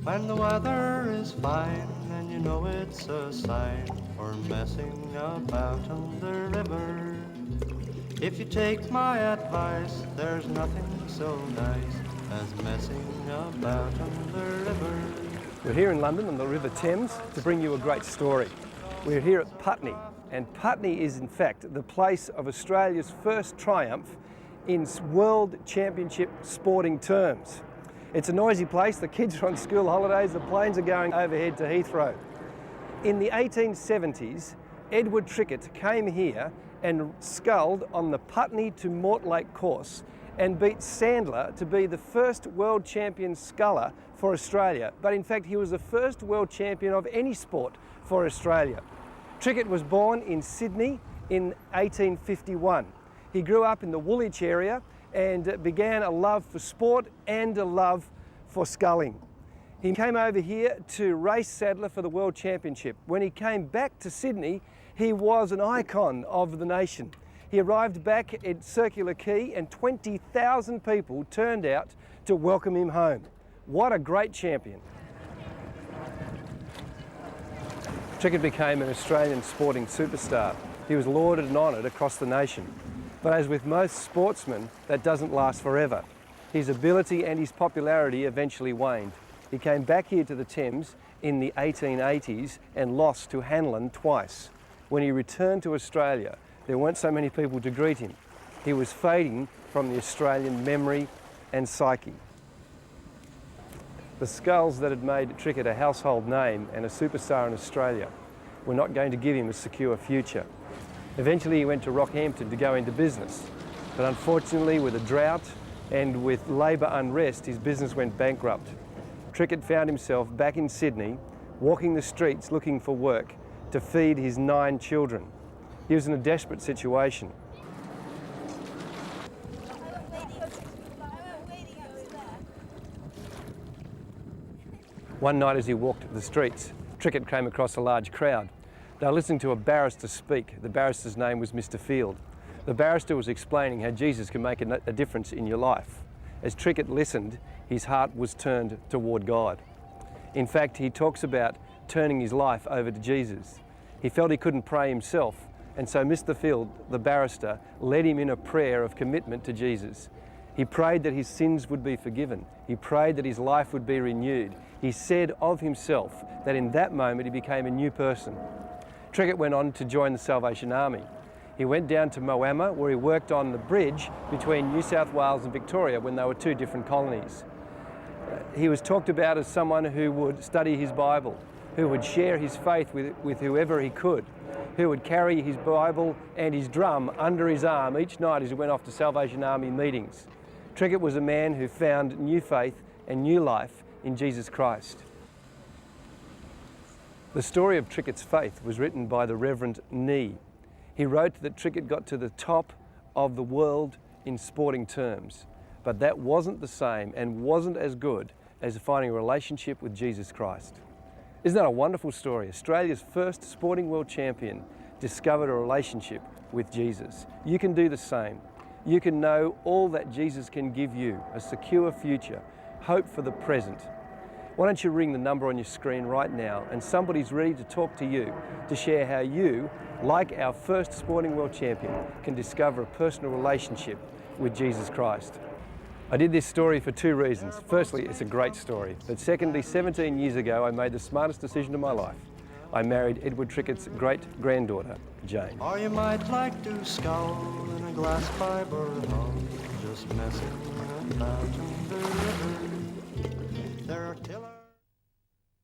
When the weather is fine, and you know it's a sign for messing about on the river. If you take my advice, there's nothing so nice as messing about on the river. We're here in London on the River Thames to bring you a great story. We're here at Putney, and Putney is in fact the place of Australia's first triumph in World Championship sporting terms. It's a noisy place, the kids are on school holidays, the planes are going overhead to Heathrow. In the 1870s, Edward Trickett came here and sculled on the Putney to Mortlake course and beat Sandler to be the first world champion sculler for Australia. But in fact, he was the first world champion of any sport for Australia. Trickett was born in Sydney in 1851. He grew up in the Woolwich area and began a love for sport and a love for sculling. He came over here to race Sadler for the World Championship. When he came back to Sydney, he was an icon of the nation. He arrived back at Circular Quay and 20,000 people turned out to welcome him home. What a great champion. Trickett became an Australian sporting superstar. He was lauded and honoured across the nation. But as with most sportsmen, that doesn't last forever. His ability and his popularity eventually waned. He came back here to the Thames in the 1880s and lost to Hanlon twice. When he returned to Australia, there weren't so many people to greet him. He was fading from the Australian memory and psyche. The sculls that had made Trickett a household name and a superstar in Australia were not going to give him a secure future. Eventually he went to Rockhampton to go into business, but unfortunately with a drought and with labour unrest, his business went bankrupt. Trickett found himself back in Sydney, walking the streets looking for work to feed his 9 children. He was in a desperate situation. One night as he walked the streets, Trickett came across a large crowd. They were listening to a barrister speak. The barrister's name was Mr. Field. The barrister was explaining how Jesus can make a difference in your life. As Trickett listened, his heart was turned toward God. In fact, he talks about turning his life over to Jesus. He felt he couldn't pray himself, and so Mr. Field, the barrister, led him in a prayer of commitment to Jesus. He prayed that his sins would be forgiven. He prayed that his life would be renewed. He said of himself that in that moment he became a new person. Trickett went on to join the Salvation Army. He went down to Moama, where he worked on the bridge between New South Wales and Victoria when they were 2 different colonies. He was talked about as someone who would study his Bible, who would share his faith with whoever he could, who would carry his Bible and his drum under his arm each night as he went off to Salvation Army meetings. Trickett was a man who found new faith and new life in Jesus Christ. The story of Trickett's faith was written by the Reverend Nee. He wrote that Trickett got to the top of the world in sporting terms, but that wasn't the same and wasn't as good as finding a relationship with Jesus Christ. Isn't that a wonderful story? Australia's first sporting world champion discovered a relationship with Jesus. You can do the same. You can know all that Jesus can give you, a secure future, hope for the present. Why don't you ring the number on your screen right now and somebody's ready to talk to you to share how you, like our first sporting world champion, can discover a personal relationship with Jesus Christ. I did this story for 2 reasons. Firstly, it's a great story. But secondly, 17 years ago, I made the smartest decision of my life. I married Edward Trickett's great-granddaughter, Jane. Or you might like to scull in a glass fiber hull, just messing about in the river.